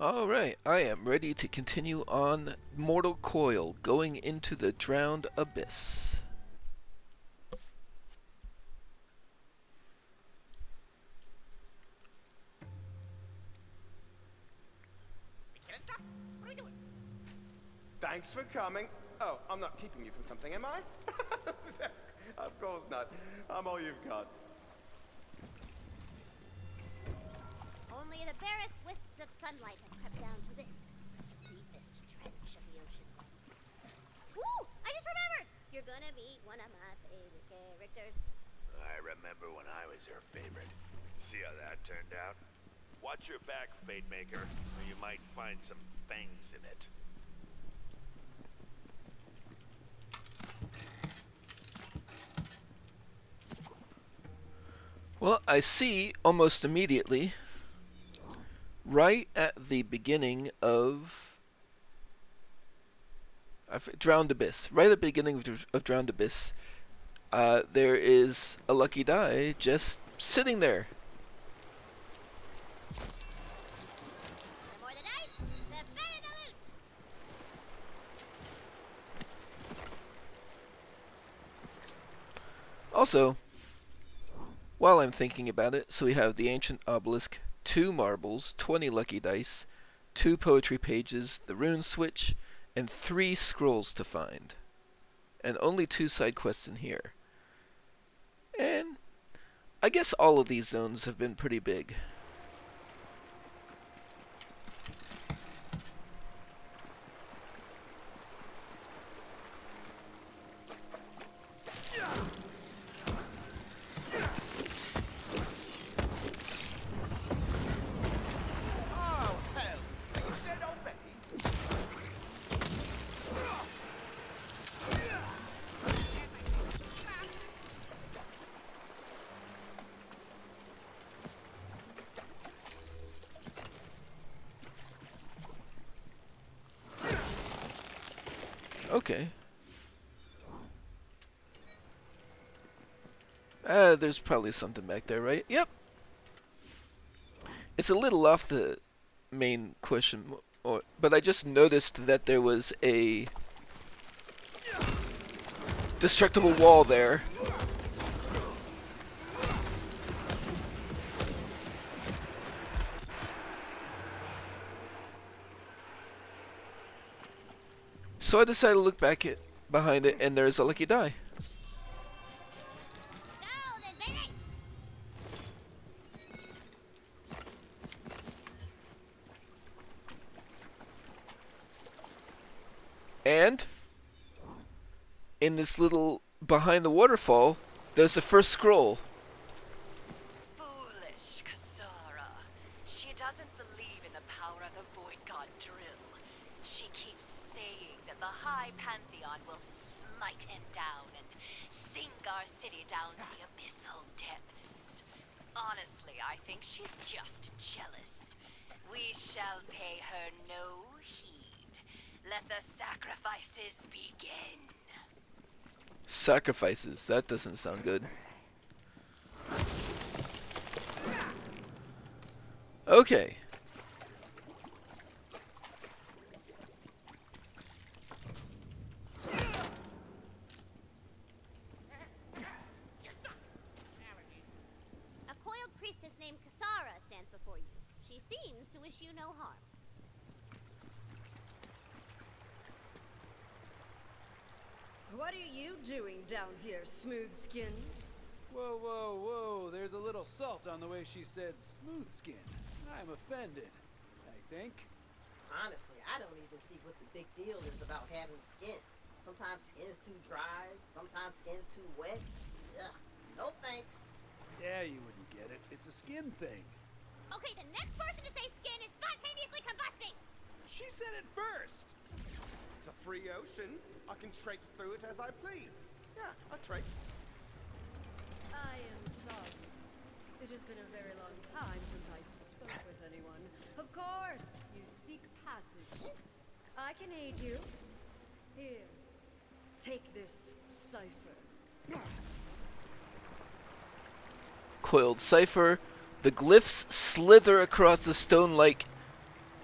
Alright, I am ready to continue on Mortal Coil, going into the Drowned Abyss. Thanks for coming. Oh, I'm not keeping you from something, am I? Of course not. I'm all you've got. Only the barest wisps of sunlight have crept down to this deepest trench of the ocean depths. Woo! I just remembered! You're gonna meet one of my favorite characters. I remember when I was her favorite. See how that turned out? Watch your back, Fate Maker, or you might find some fangs in it. Well, I see almost immediately, right at the beginning of Drowned Abyss, right at the beginning of Drowned Abyss, there is a lucky die just sitting there. The more the dice, the better the loot! Also, while I'm thinking about it, so we have the Ancient Obelisk, 2 marbles, 20 lucky dice, 2 poetry pages, the rune switch, and 3 scrolls to find. And only 2 side quests in here. And I guess all of these zones have been pretty big. Oh, hell, are you dead already? Okay. There's probably something back there, right? Yep. It's a little off the main question, but I just noticed that there was a destructible wall there. So I decided to look back behind it, and there's a lucky die. Now then, baby! And in this little behind the waterfall, there's the first scroll. Foolish Kasara. She doesn't believe in the power of the Void God drill. She keeps saying that the High Pantheon will smite him down and sink our city down to the abyssal depths. Honestly, I think she's just jealous. We shall pay her no heed. Let the sacrifices begin. Sacrifices. That doesn't sound good. Okay. A coiled priestess named Kasara stands before you. She seems to wish you no harm. What are you doing down here, smooth skin? Whoa, whoa, whoa, there's a little salt on the way she said smooth skin. I'm offended, I think. Honestly, I don't even see what the big deal is about having skin. Sometimes skin's too dry, sometimes skin's too wet. Ugh, no thanks. Yeah, you wouldn't get it. It's a skin thing. Okay, the next person to say skin is spontaneously combusting! She said it first! It's a free ocean. I can traipse through it as I please. Yeah, I traipse. I am sorry. It has been a very long time since I spoke with anyone. Of course, you seek passage. I can aid you. Here, take this cipher. Coiled cipher. The glyphs slither across the stone like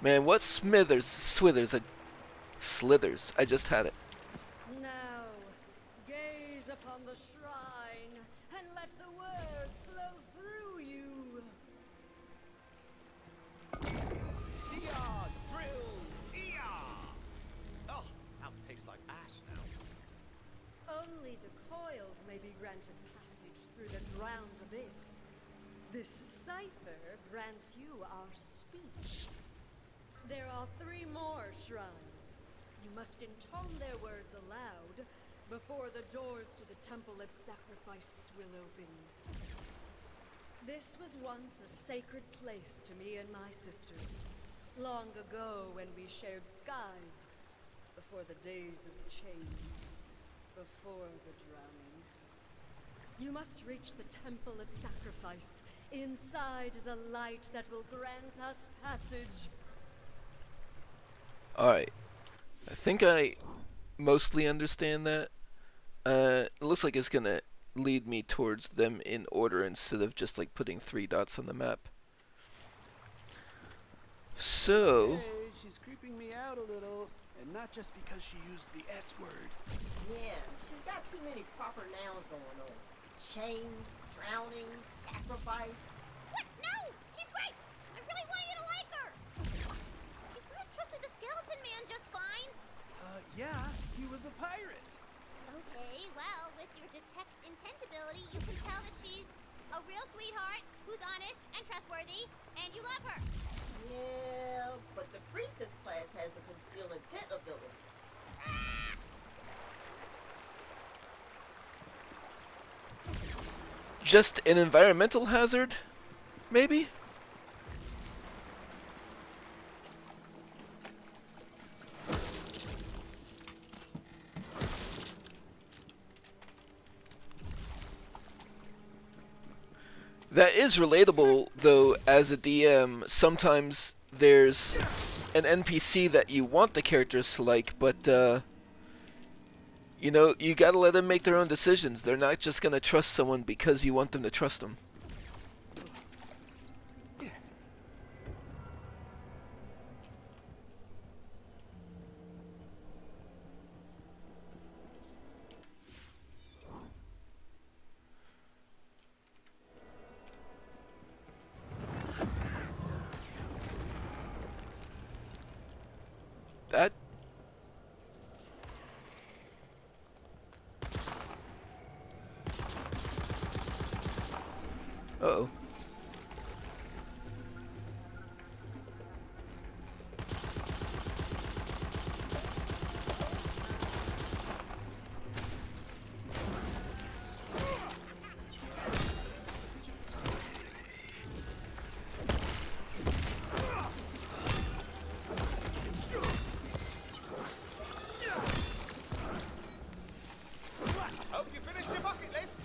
Man, what slithers. I just had it. Now, gaze upon the shrine and let the words flow through you. Eeyah! Drill! Eeyah! Oh, mouth tastes like ash now. Only the coiled may be granted passage through the drowned abyss. This cipher grants you our speech. There are 3 more shrines. You must intone their words aloud before the doors to the Temple of Sacrifice will open. This was once a sacred place to me and my sisters, long ago when we shared skies, before the days of chains, before the drowning. You must reach the Temple of Sacrifice. Inside is a light that will grant us passage. Alright. I think I mostly understand that. It looks like it's gonna lead me towards them in order instead of just like putting 3 dots on the map. So... Hey, she's creeping me out a little. And not just because she used the S word. Yeah, she's got too many proper nouns going on. Chains, drowning, sacrifice. What? No! She's great! I really want you to like her! You could have trusted the skeleton man just fine. Yeah, he was a pirate. Okay, well, with your detect intent ability, you can tell that she's a real sweetheart who's honest and trustworthy, and you love her. Yeah, but the priestess class has the conceal intent ability. just an environmental hazard? Maybe? That is relatable, though, as a DM. Sometimes there's an NPC that you want the characters to like, but, you know, you gotta let them make their own decisions. They're not just gonna trust someone because you want them to trust them. That... Uh-oh. Hope you finished your bucket list.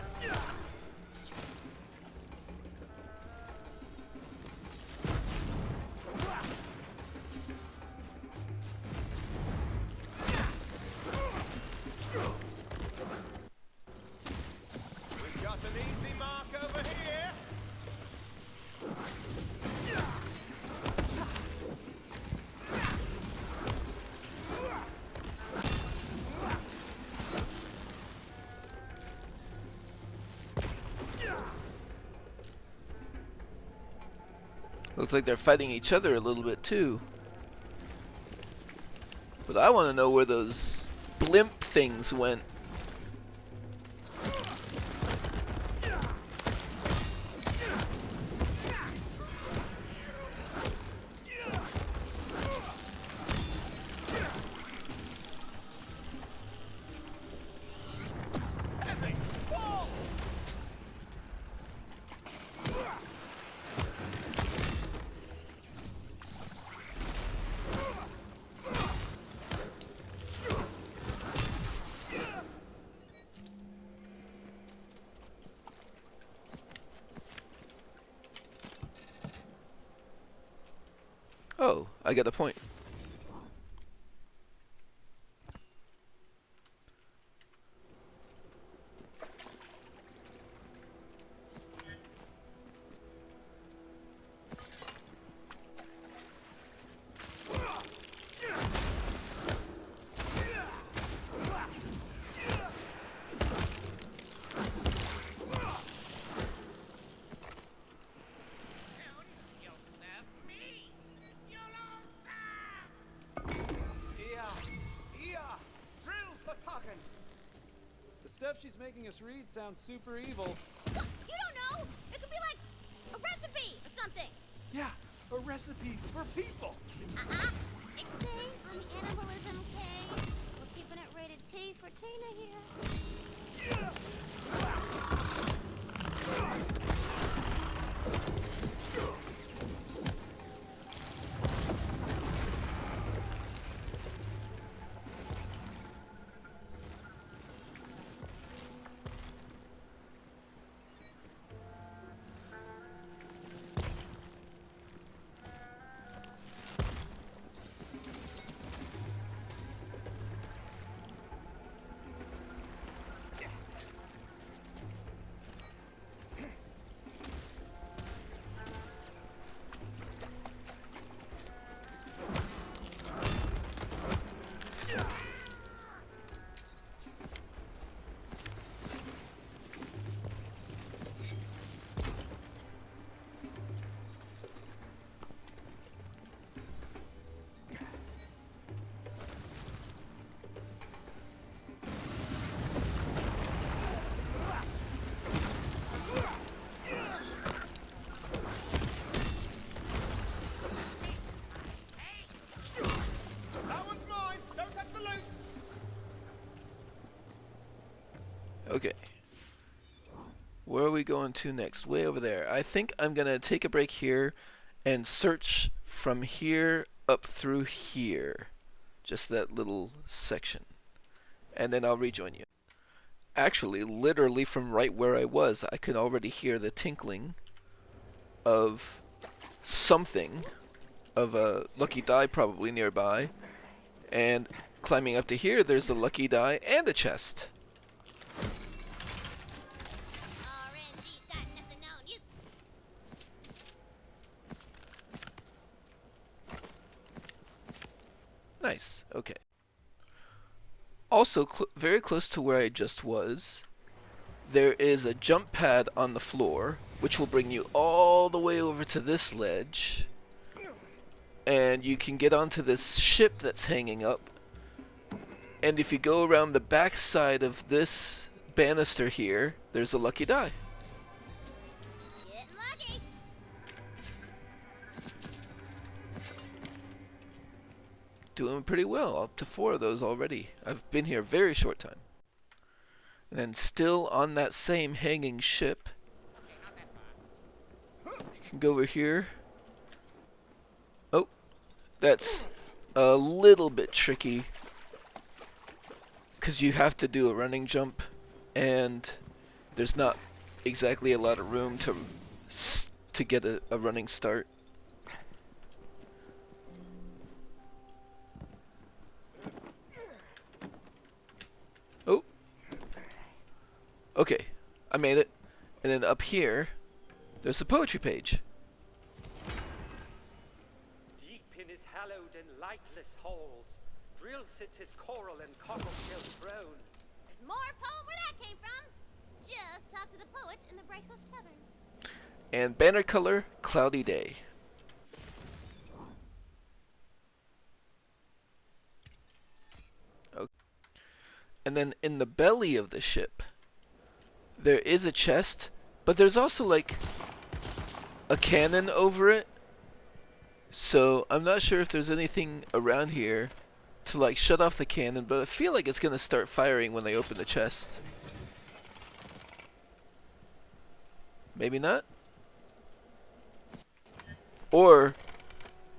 We've got an easy mark over here. Looks like they're fighting each other a little bit too. But I want to know where those blimp things went. Oh, I get a point. stuff she's making us read sounds super evil. What? You don't know. It could be like a recipe or something. Yeah, a recipe for people. Ixnay on the animalism, Kay. We're keeping it rated T for Tina here. Okay. Where are we going to next? Way over there. I think I'm going to take a break here and search from here up through here. Just that little section. And then I'll rejoin you. Actually, literally from right where I was, I could already hear the tinkling of something, of a lucky die probably nearby. And climbing up to here, there's a lucky die and a chest. RNG's got nothing on you. Nice, okay. Also, very close to where I just was, there is a jump pad on the floor, which will bring you all the way over to this ledge. And you can get onto this ship that's hanging up. And if you go around the back side of this banister here, there's a lucky die. Getting lucky. Doing pretty well, up to 4 of those already. I've been here a very short time. And then still on that same hanging ship, you can go over here. Oh, that's a little bit tricky, because you have to do a running jump, and there's not exactly a lot of room to get a running start. Oh. Okay, I made it. And then up here, there's a poetry page. Deep in his hallowed and lightless halls, Drill sits his coral and cockleshell throne. There's more poem where that came from. Just talk to the poet in the Bright Hoof Tavern. And banner color, cloudy day. Okay. And then in the belly of the ship, there is a chest, but there's also like a cannon over it. So I'm not sure if there's anything around here to like shut off the cannon, but I feel like it's gonna start firing when they open the chest. Maybe not? Or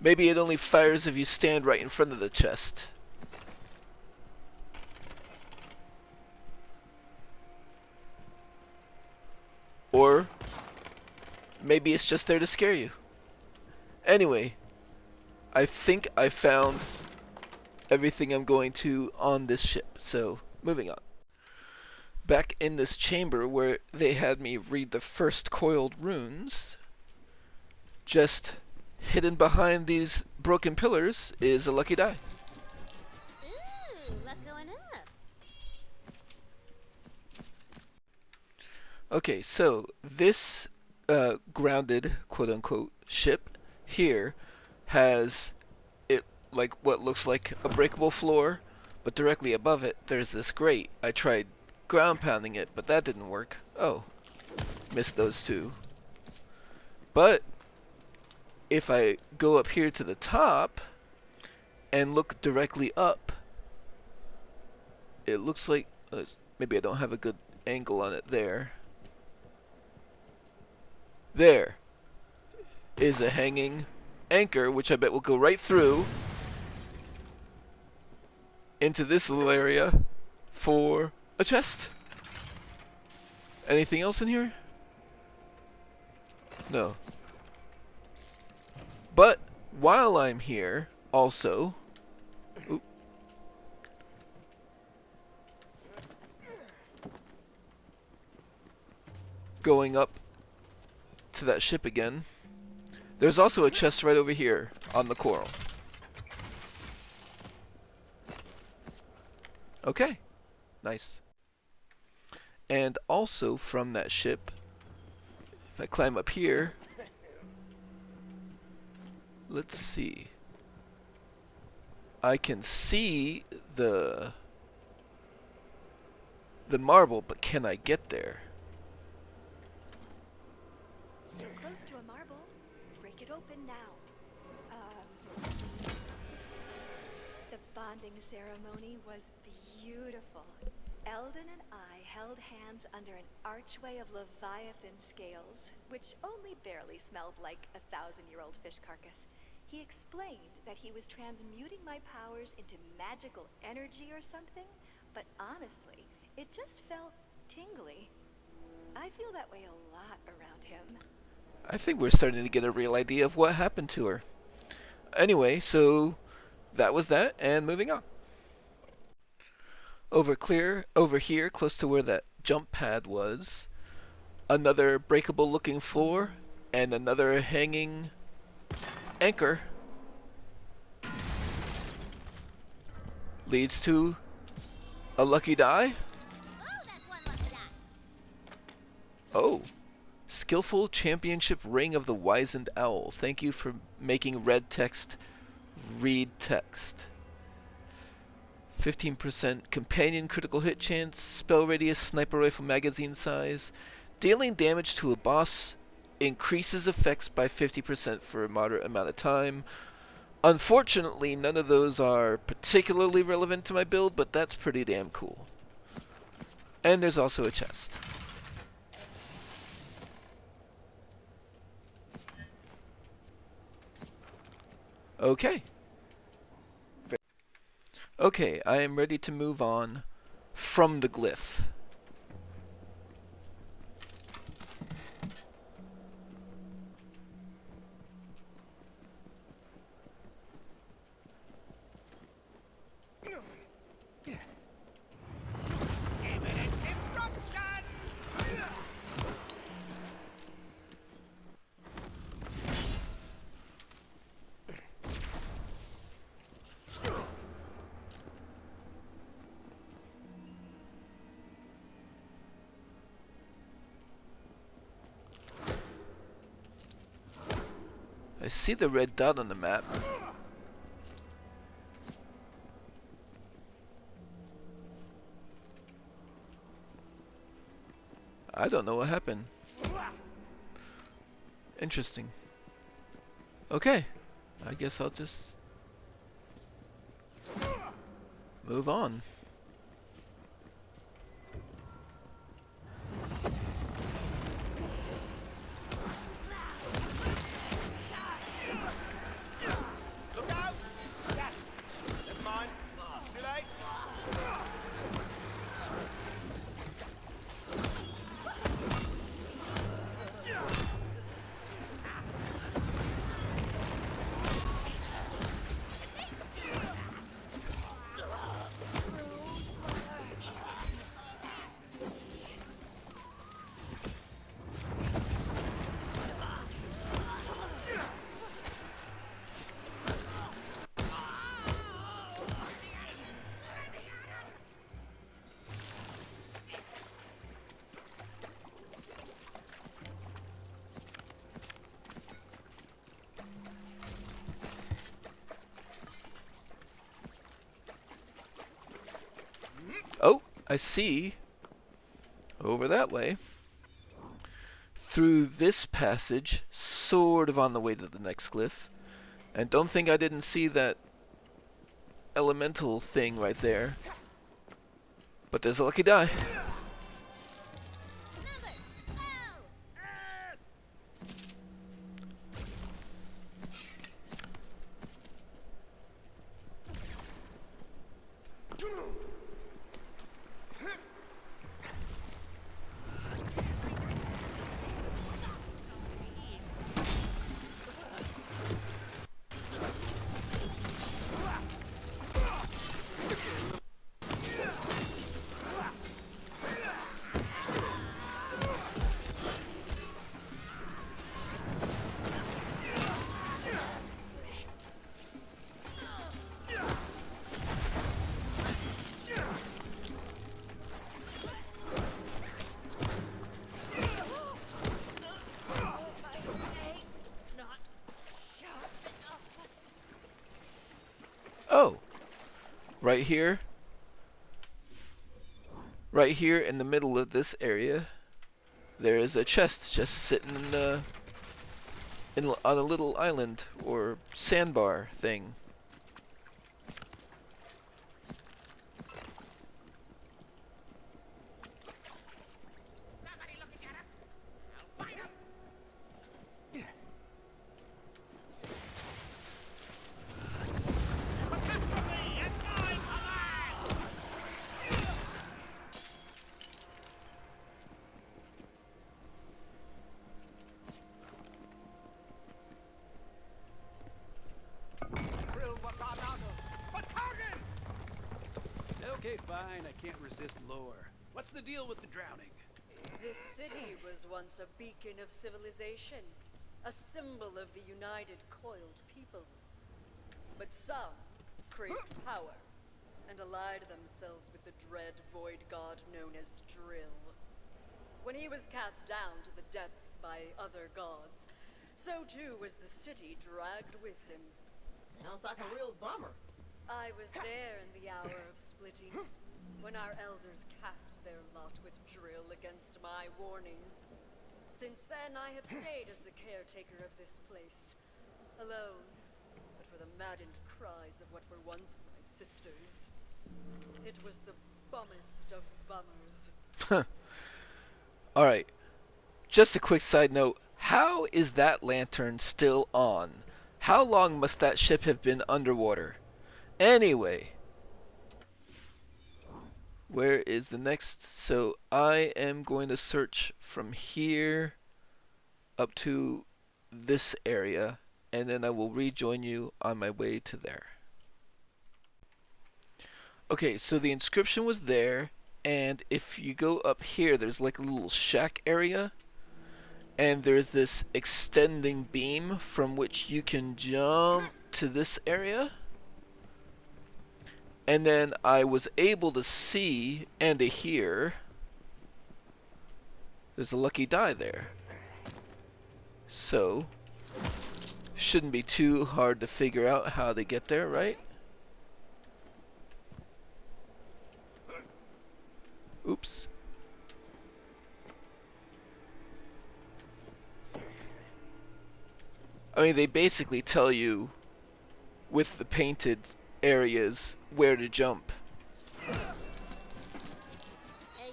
maybe it only fires if you stand right in front of the chest. Or maybe it's just there to scare you. Anyway, I think I found everything I'm going to on this ship, so moving on. Back in this chamber where they had me read the first coiled runes, just hidden behind these broken pillars is a lucky die. Ooh, luck going up. Okay, so this grounded, quote-unquote, ship here has it like what looks like a breakable floor, but directly above it there's this grate. I tried ground pounding it, but that didn't work. Oh, missed those two. But if I go up here to the top and look directly up, it looks like maybe I don't have a good angle on it there. There is a hanging anchor, which I bet will go right through into this little area for a chest. Anything else in here? No. But while I'm here, also, oop, going up to that ship again, there's also a chest right over here on the coral. Okay, nice. And also from that ship, if I climb up here, let's see, I can see the marble, but can I get there? So close to a marble. Break it open now. The bonding ceremony was beautiful. Eldon and I held hands under an archway of Leviathan scales, which only barely smelled like a 1,000-year-old fish carcass. He explained that he was transmuting my powers into magical energy or something, but honestly, it just felt tingly. I feel that way a lot around him. I think we're starting to get a real idea of what happened to her. Anyway, so that was that, and moving on. Over here, close to where that jump pad was, another breakable looking floor, and another hanging anchor. Leads to a lucky die. Oh, that's one lucky die. Oh, skillful championship ring of the wizened owl. Thank you for making red text read text. 15% companion critical hit chance, spell radius, sniper rifle magazine size. Dealing damage to a boss increases effects by 50% for a moderate amount of time. Unfortunately, none of those are particularly relevant to my build, but that's pretty damn cool. And there's also a chest. Okay. Okay, I am ready to move on from the glyph. I see the red dot on the map. I don't know what happened. Interesting. Okay, I guess I'll just move on. Look out! Yes! Never mind. Too late. Oh, I see over that way, through this passage, sort of on the way to the next cliff. And don't think I didn't see that elemental thing right there. But there's a lucky die. Oh, right here in the middle of this area, there is a chest just sitting on a little island or sandbar thing. Somebody looking at us? I'll find 'em. Catastrophe and my command! Okay, fine. I can't resist lore. What's the deal with the drowning? This city was once a beacon of civilization, a symbol of the united coiled people. But some craved power and allied themselves with the dread void god known as Drill. When he was cast down to the depths by other gods, so too was the city dragged with him. Sounds like a real bummer. I was there in the hour of splitting, when our elders cast their lot with Drill against my warnings. Since then, I have stayed as the caretaker of this place, alone, but for the maddened cries of what were once my sisters. It was the bummest of bummers. Alright, just a quick side note. How is that lantern still on? How long must that ship have been underwater? Anyway, where is the next? So I am going to search from here up to this area, and then I will rejoin you on my way to there. Okay, so the inscription was there, and if you go up here, there's like a little shack area, and there's this extending beam from which you can jump to this area. And then I was able to see and to hear there's a lucky die there. So, shouldn't be too hard to figure out how to get there, right? Oops. I mean, they basically tell you with the painted areas where to jump.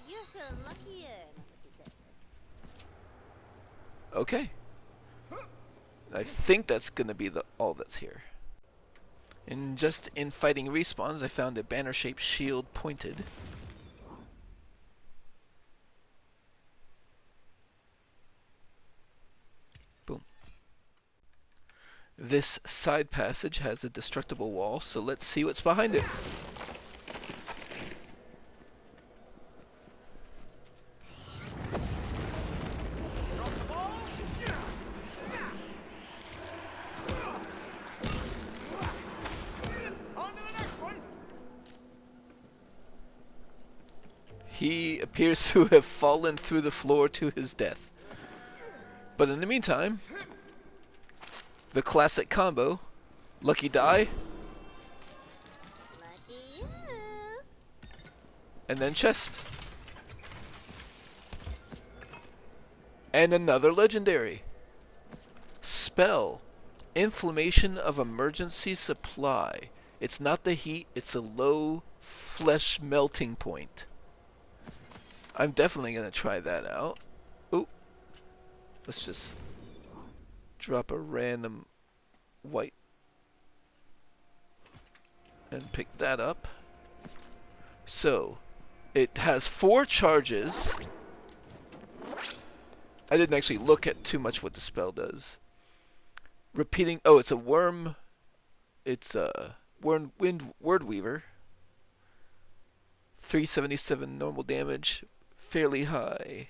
You feel luckier, Okay. I think that's gonna be all that's here. And just in fighting respawns, I found a banner-shaped shield pointed. Boom. This side passage has a destructible wall, so let's see what's behind it. He appears to have fallen through the floor to his death. But in the meantime, the classic combo, lucky die, Lucky you. and then chest. And another legendary. Spell. Inflammation of emergency supply. It's not the heat, it's a low flesh melting point. I'm definitely going to try that out. Ooh. Let's just drop a random white and pick that up. So, it has 4 charges. I didn't actually look at too much what the spell does. Repeating, oh, it's a worm. It's a word weaver. 377 normal damage, fairly high.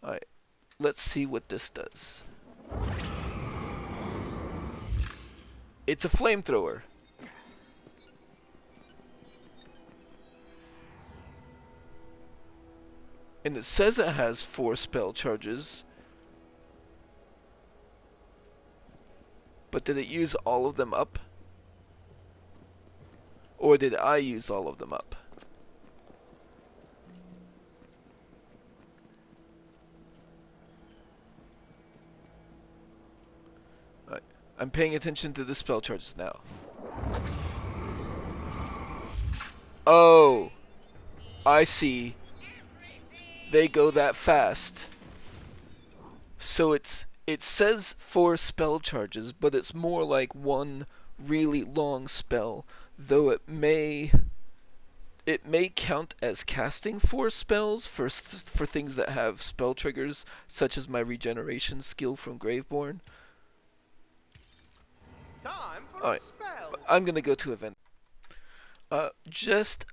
Alright, let's see what this does. It's a flamethrower. And it says it has 4 spell charges. But did it use all of them up? Or did I use all of them up? Alright, I'm paying attention to the spell charges now. Oh, I see. They go that fast. So it says 4 spell charges, but it's more like one really long spell, though it may count as casting 4 spells for things that have spell triggers, such as my regeneration skill from Graveborn. Time for Alright, a spell. I'm gonna go to event. Just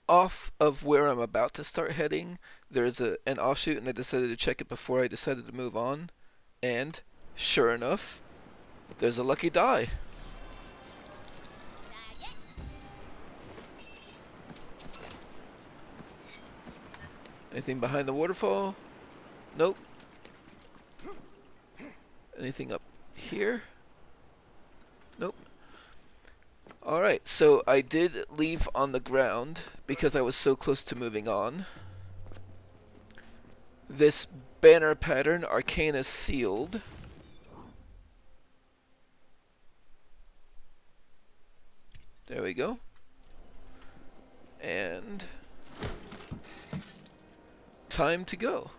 off of where I'm about to start heading, there's an offshoot, and I decided to check it before I decided to move on. And, sure enough, there's a lucky die. Anything behind the waterfall? Nope. Anything up here? Nope. Alright, so I did leave on the ground because I was so close to moving on. This banner pattern, Arcana Sealed. There we go. And time to go.